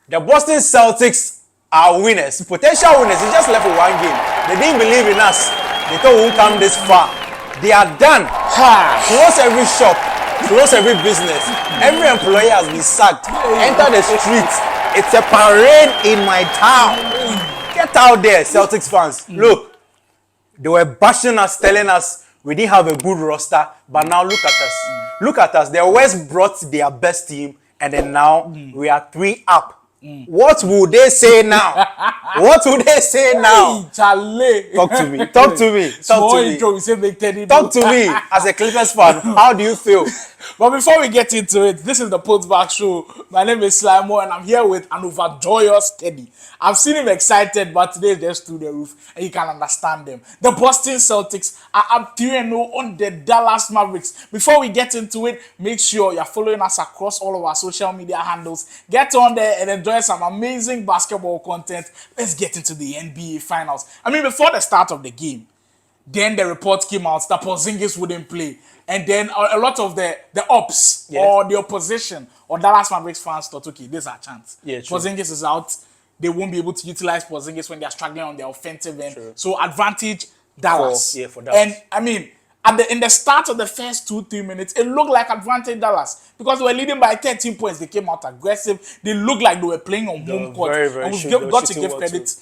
The Boston Celtics are winners, potential winners. They just left for one game. They didn't believe in us. They thought we won't come this far. They are done. Close every shop, close every business. Every employee has been sacked. Enter the streets. It's a parade in my town. Get out there, Celtics fans. Look, they were bashing us, telling us we didn't have a good roster, but now look at us. Look at us. The West brought their best team, and then now we are 3 up. What would they say now? What would they say now? Talk to me. Talk to me. Talk to me. Talk to me. As a Clippers fan, how do you feel? But before we get into it, this is the Postback Show. My name is Slimo, and I'm here with an overjoyous Teddy. I've seen him excited, but today is just through the roof, and you can understand them. The Boston Celtics are up 3-0 on the Dallas Mavericks. Before we get into it, make sure you're following us across all of our social media handles. Get on there and enjoy some amazing basketball content. Let's get into the NBA Finals. I mean, before the start of the game, then the report came out that Porzingis wouldn't play. And then a lot of the ops or the opposition or Dallas Mavericks fans thought, okay, this is our chance. Yeah, true. Porzingis is out. They won't be able to utilize Porzingis when they're struggling on the offensive end. True. So advantage Dallas. For Dallas. And I mean, in the start of the first 2-3 minutes, it looked like advantage Dallas because they were leading by 13 points. They came out aggressive. They looked like they were playing on home court. Very, very and we've got to give credit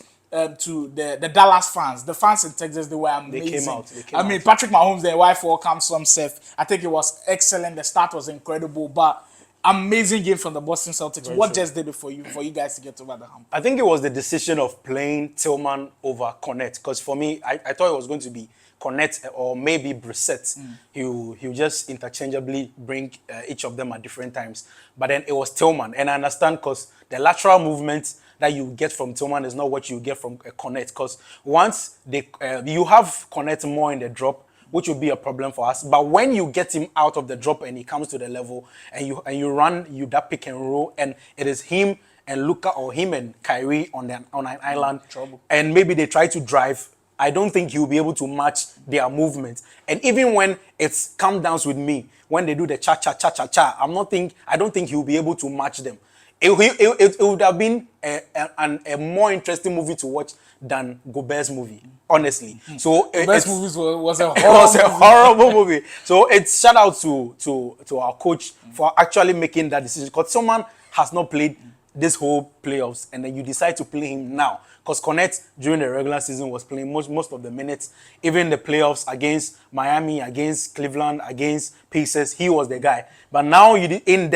to the Dallas fans. The fans in Texas, they were amazing. They came out. I mean, Patrick Mahomes, their wife, welcome some self. I think it was excellent. The start was incredible, but amazing game from the Boston Celtics. What just did it for you guys to get over the hump? I think it was the decision of playing Tillman over Cornet. Because for me, I thought it was going to be Cornet or maybe Brissett. He'll just interchangeably bring each of them at different times. But then it was Tillman. And I understand because the lateral movement that you get from Tillman is not what you get from Cornet. Because once you have Cornet more in the drop, which will be a problem for us. But when you get him out of the drop and he comes to the level and you run that pick and roll, and it is him and Luka or him and Kyrie on an island, and maybe they try to drive, I don't think he'll be able to match their movement. And even when it's come downs with me, when they do the cha-cha, I don't think he'll be able to match them. It would have been a more interesting movie to watch than Gobert's movie, honestly. So Gobert's movie was a horrible movie. So it's shout out to our coach for actually making that decision, because someone has not played this whole playoffs, and then you decide to play him now. Because Cornet during the regular season was playing most of the minutes. Even the playoffs against Miami, against Cleveland, against Pacers, he was the guy. But now in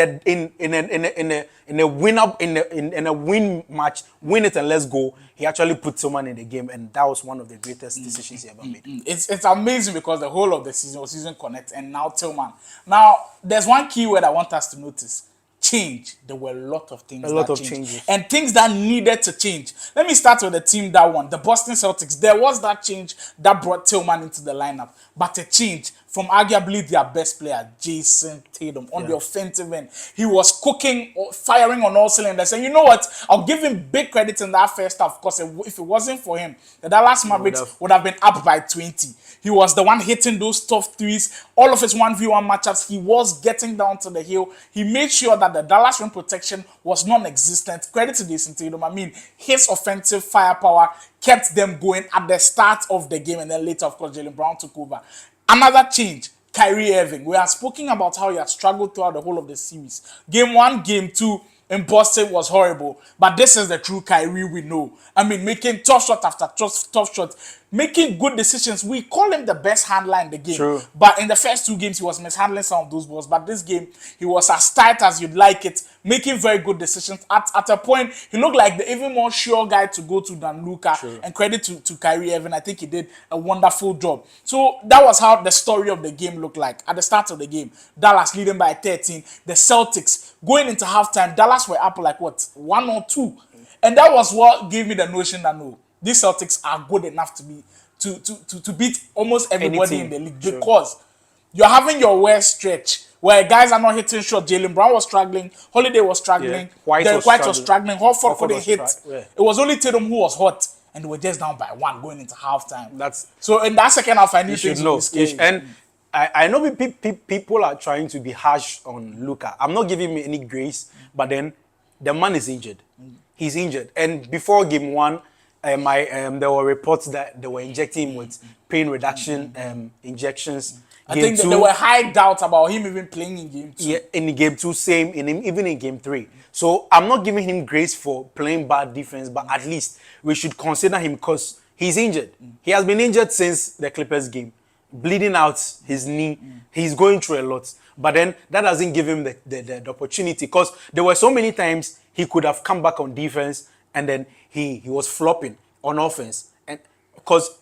a win match, win it and let's go. He actually put someone in the game, and that was one of the greatest decisions he ever made. It's amazing because the whole of the season was using Cornet and now Tillman. Now there's one key word I want us to notice. Change. There were a lot of things changes. And things that needed to change. Let me start with the team that won, the Boston Celtics. There was that change that brought Tillman into the lineup, but a change from arguably their best player, Jason Tatum, on the offensive end. He was cooking, firing on all cylinders. And you know what? I'll give him big credit in that first half, because if it wasn't for him, the Dallas Mavericks would have been up by 20. He was the one hitting those tough threes. All of his 1v1 matchups, he was getting down to the hill. He made sure that the Dallas rim protection was non-existent. Credit to Jason Tatum. I mean, his offensive firepower kept them going at the start of the game, and then later, of course, Jaylen Brown took over. Another change, Kyrie Irving. We are speaking about how he has struggled throughout the whole of the series. Game 1, Game 2 in Boston was horrible, but this is the true Kyrie we know. I mean, making tough shot after tough shot, making good decisions. We call him the best handler in the game. True. But in the first 2 games, he was mishandling some of those balls. But this game, he was as tight as you'd like it, making very good decisions. At a point, he looked like the even more sure guy to go to than Luka. True. And credit to Kyrie Irving. I think he did a wonderful job. So that was how the story of the game looked like. At the start of the game, Dallas leading by 13. The Celtics going into halftime, Dallas were up like what, 1 or 2. And that was what gave me the notion that no, these Celtics are good enough to beat almost everybody in the league. Sure. Because you're having your worst stretch where guys are not hitting shot. Jaylen Brown was struggling, Holiday was struggling, White was struggling, Horford couldn't hit. It was only Tatum who was hot, and they were just down by 1 going into halftime. So in that second half, I knew things would be scary. And I know people are trying to be harsh on Luka. I'm not giving him any grace, but then the man is injured. He's injured. And before game one, there were reports that they were injecting him with pain reduction injections. I think that there were high doubts about him even playing in game 2. Yeah, in game 2, same. Even in game 3. So I'm not giving him grace for playing bad defense, but at least we should consider him because he's injured. He has been injured since the Clippers game, bleeding out his knee. He's going through a lot. But then that doesn't give him the opportunity because there were so many times he could have come back on defense and then he was flopping on offense. And because,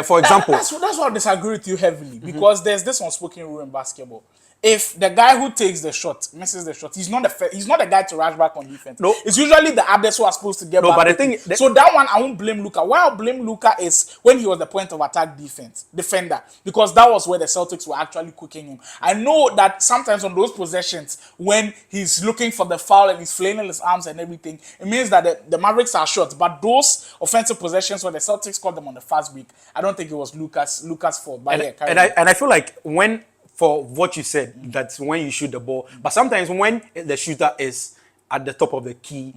for example... That's why I disagree with you heavily because there's this unspoken rule in basketball. If the guy who takes the shot misses the shot, he's not the guy to rush back on defense. No. It's usually the others who are supposed to get back. But I think so that one I won't blame Luka. Why I'll blame Luka is when he was the point of attack defender, because that was where the Celtics were actually cooking him. I know that sometimes on those possessions when he's looking for the foul and he's flailing his arms and everything, it means that the Mavericks are short. But those offensive possessions where the Celtics caught them on the fast break, I don't think it was Luka's fault. But and I feel like for what you said, that's when you shoot the ball. But sometimes when the shooter is at the top of the key,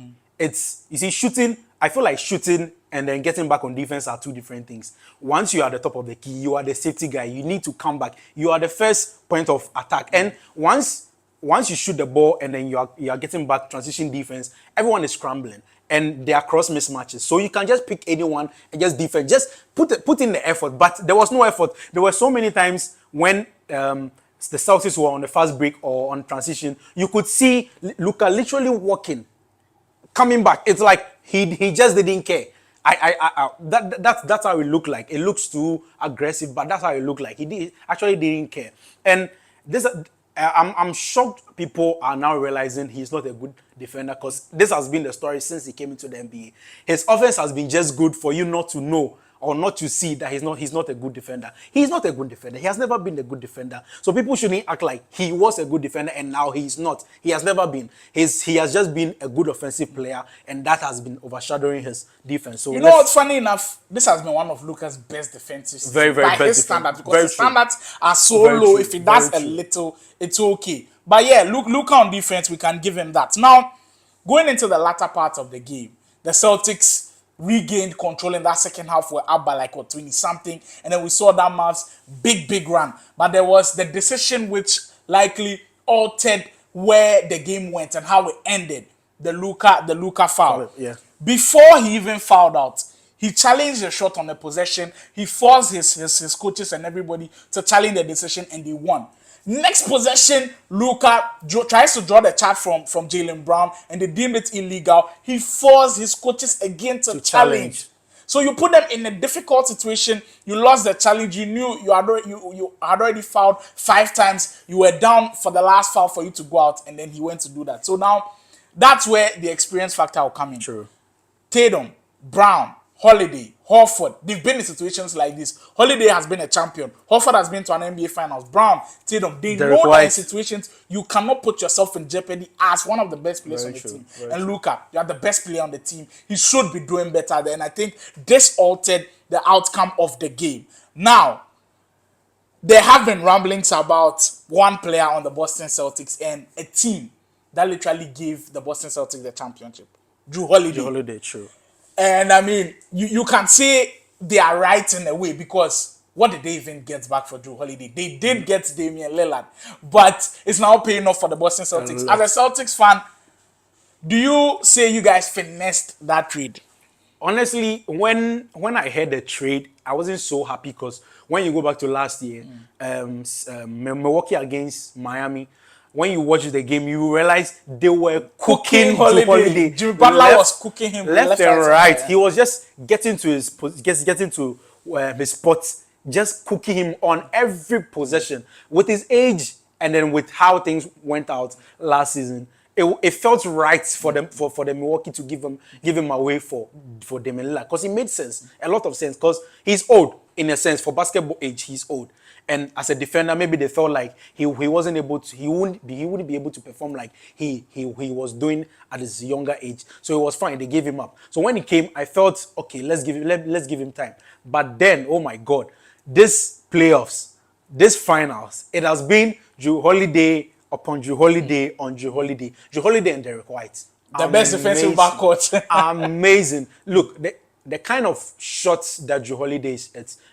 shooting, I feel like shooting and then getting back on defense are two different things. Once you are at the top of the key, you are the safety guy. You need to come back. You are the first point of attack. And once you shoot the ball and then you are getting back transition defense, everyone is scrambling. And they are cross mismatches. So you can just pick anyone and just defend. Just put in the effort. But there was no effort. There were so many times when the Celtics were on the fast break or on transition, you could see Luka literally walking, coming back. It's like he just didn't care. That's how it looked like. It looks too aggressive, but that's how it looked like. He actually didn't care. And this, I'm shocked people are now realizing he's not a good defender because this has been the story since he came into the NBA. His offense has been just good for you not to know or not to see that he's not a good defender. He's not a good defender. He has never been a good defender. So people shouldn't act like he was a good defender and now he's not. He has never been. He has just been a good offensive player and that has been overshadowing his defense. So you know what's funny enough? This has been one of Luka's best defensive seasons. Very, very by best his standards because very his true. standards are so Very low. true. If he does a little, it's okay. But yeah, Luka on defense, we can give him that. Now, going into the latter part of the game, the Celtics regained control in that second half. We're up by like 20-something. And then we saw that Mavs big run. But there was the decision which likely altered where the game went and how it ended. The Luka foul. Yeah. Before he even fouled out, he challenged the shot on the possession. He forced his coaches and everybody to challenge the decision and they won. Next possession, Luka tries to draw the charge from Jaylen Brown and they deemed it illegal. He forced his coaches again to challenge. So you put them in a difficult situation. You lost the challenge. You knew you had already fouled 5 times. You were down for the last foul for you to go out and then he went to do that. So now that's where the experience factor will come in. True. Tatum, Brown, Holiday, Horford, they've been in situations like this. Holiday has been a champion. Horford has been to an NBA Finals. Brown, Tatum, they know that in situations you cannot put yourself in jeopardy as one of the best players on the team. And Luka, you are the best player on the team. He should be doing better there. And I think this altered the outcome of the game. Now, there have been rumblings about one player on the Boston Celtics and a team that literally gave the Boston Celtics the championship. Jrue Holiday. Jrue Holiday, true. And I mean, you can say they are right in a way because what did they even get back for Jrue Holiday? They did get Damian Lillard, but it's now paying off for the Boston Celtics. As a Celtics fan, do you say you guys finessed that trade? Honestly, when I heard the trade, I wasn't so happy because when you go back to last year, Milwaukee against Miami, when you watch the game, you realize they were cooking Holiday. Jimmy Butler was cooking him left and right. He was just getting to his spot, just cooking him on every possession. With his age and then with how things went out last season, it felt right for them for the Milwaukee to give him away for Damian Lillard because it made sense, a lot of sense because he's old in a sense for basketball age. He's old. And as a defender, maybe they felt like he wasn't able to, he wouldn't be able to perform like he was doing at his younger age. So it was fine. They gave him up. So when he came, I felt okay. Let's give him time. But then, oh my God, this playoffs, this finals, it has been Jrue Holiday upon Jrue Holiday on Jrue Holiday and Derek White The best defensive backcourt. Amazing. Look, the kind of shots that Jrue Holiday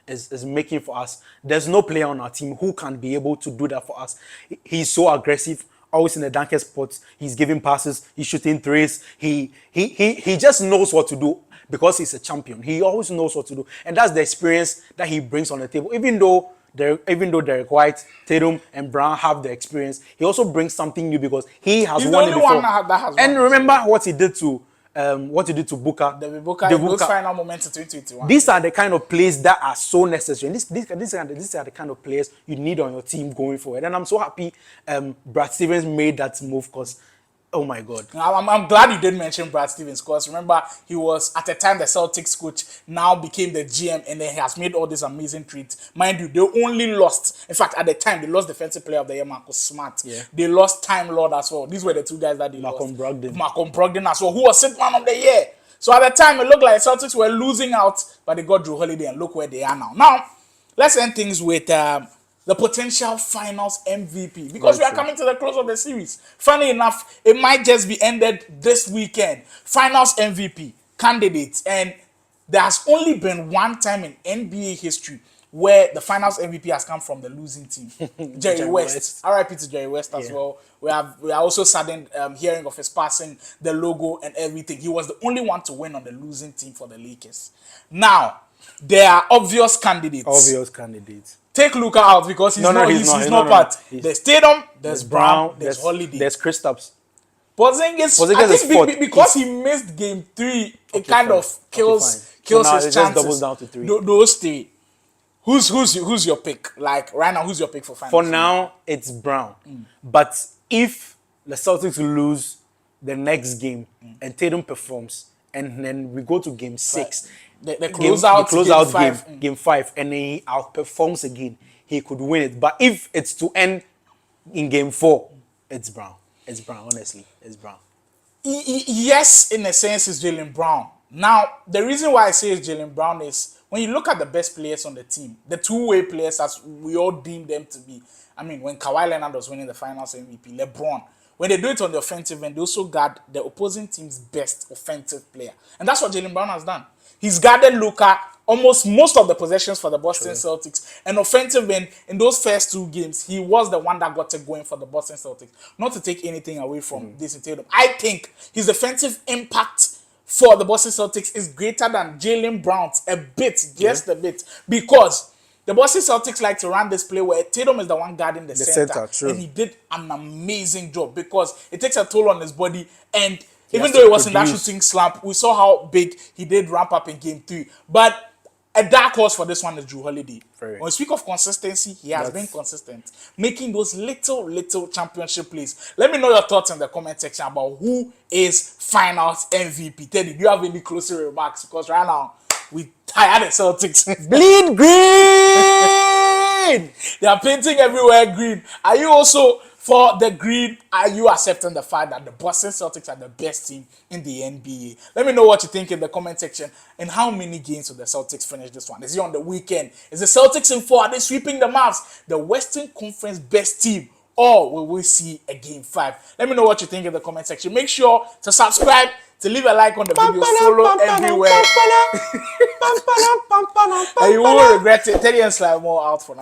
is making for us, there's no player on our team who can be able to do that for us. He's so aggressive, always in the darkest spots. He's giving passes, he's shooting threes. He just knows what to do because he's a champion. He always knows what to do. And that's the experience that he brings on the table. Even though Derek White, Tatum, and Brown have the experience, he also brings something new because he has won it before. And remember what he did to Booker. The Booker final moments in 2021. These are the kind of plays that are so necessary. And these are the kind of players you need on your team going forward. And I'm so happy Brad Stevens made that move because, oh my God. I'm glad you did mention Brad Stevens because remember, he was at the time the Celtics coach, now became the GM, and then he has made all these amazing trades. Mind you, they only lost. In fact, at the time, they lost Defensive Player of the Year, Marcus Smart. Yeah. They lost Time Lord as well. These were the two guys that they lost. Malcolm Brogdon as well, who was Sixth Man of the Year. So at the time, it looked like Celtics were losing out, but they got Jrue Holiday, and look where they are now. Now, let's end things with the potential finals MVP because we are coming to the close of the series. Funny enough, it might just be ended this weekend. Finals MVP candidates, and there has only been one time in NBA history where the finals MVP has come from the losing team. Jerry West. RIP to Jerry West as well. We are also saddened hearing of his passing, the logo and everything. He was the only one to win on the losing team for the Lakers. Now, there are obvious candidates. Take Luka out because he's not part. There's Tatum, there's Brown, there's Holiday. There's Kristaps. Porzingis I think because he missed game 3, it kind of kills his chances. Just doubles down to 3. Those 3. Who's your pick? Like right now, who's your pick for finals? For now, it's Brown. But if the Celtics lose the next game and Tatum performs, and then we go to game 6, the closeout game 5, and then he outperforms again, he could win it. But if it's to end in game 4, it's Brown. It's Brown, honestly. It's Brown. Yes, in a sense, it's Jaylen Brown. Now, the reason why I say it's Jaylen Brown is when you look at the best players on the team, the two-way players as we all deem them to be. I mean, when Kawhi Leonard was winning the finals MVP, LeBron, when they do it on the offensive end, they also guard the opposing team's best offensive player. And that's what Jaylen Brown has done. He's guarded Luka almost most of the possessions for the Boston Celtics. And offensive end, in those first 2 games, he was the one that got it going for the Boston Celtics. Not to take anything away from this Tatum. I think his defensive impact for the Boston Celtics is greater than Jaylen Brown's a bit, just a bit. Because the Boston Celtics like to run this play where Tatum is the one guarding the center. And he did an amazing job because it takes a toll on his body. And even though he was in that shooting slump, we saw how big he did ramp up in game 3. But a dark horse for this one is Jrue Holiday. When we speak of consistency, he has been consistent, making those little championship plays. Let me know your thoughts in the comment section about who is finals MVP. Teddy, do you have any closing remarks? Because right now, we tired the Celtics. Bleed green! They are painting everywhere green. Are you also for the green? Are you accepting the fact that the Boston Celtics are the best team in the NBA? Let me know what you think in the comment section. And how many games will the Celtics finish this one? Is it on the weekend? Is the Celtics in 4? Are they sweeping the Mavs, the Western Conference best team? Or will we see a game 5? Let me know what you think in the comment section. Make sure to subscribe, to leave a like on the video, follow everywhere. And you won't regret it. Teddy and Sly more out for now.